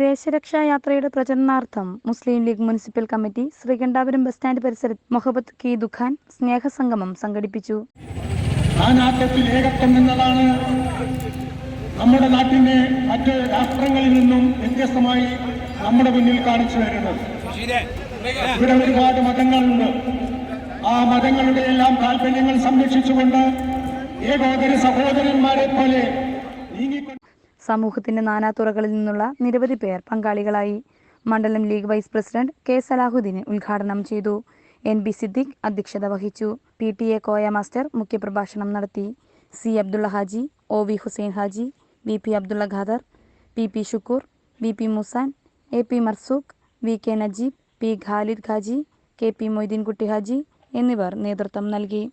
ദേശരക്ഷാ യാത്രയുടെ പ്രചരണാർത്ഥം Muslim League municipal committee Sreekandapuram bus stand പരിസരത്ത് മൊഹബത്ത് കി ദുഖാൻ സ്നേഹസംഗമം സംഘടിപ്പിച്ചു. നാനാത്വത്തിൽ ഏകത്വം എന്നതാണ് നമ്മുടെ നാട്ടിനെ മറ്റ് രാഷ്ട്രങ്ങളിൽ നിന്നും വ്യത്യസ്തമായി നമ്മുടെ മുന്നിൽ കാണിച്ചു വരുന്നത്. ഇവിടെ ഒരുപാട് മതങ്ങളുണ്ട്. ആ മതങ്ങളുടെ എല്ലാം താല്പര്യങ്ങൾ സംരക്ഷിച്ചുകൊണ്ട് ഏകോദര സഹോദരന്മാരെ പോലെ സമൂഹത്തിന്റെ നാനാതുറകളിൽ നിന്നുള്ള നിരവധി പേർ പങ്കാളികളായി. മണ്ഡലം league vice president K Salahuddin ഉദ്ഘാടനം ചെയ്തു. NB സിദ്ദിഖ് അധ്യക്ഷത വഹിച്ചു. PTA കോയ മാസ്റ്റർ മുഖ്യപ്രഭാഷണം നടത്തി. C Abdulla Haji, OV Hussain Haji, VP Abdulla Khader, PP Shukkoor, VP Musan, AP Marzook, VK Najeeb, P Khalid Khaji, KP Moideenkutty Haji എന്നിവർ നേതൃത്വം നൽകി.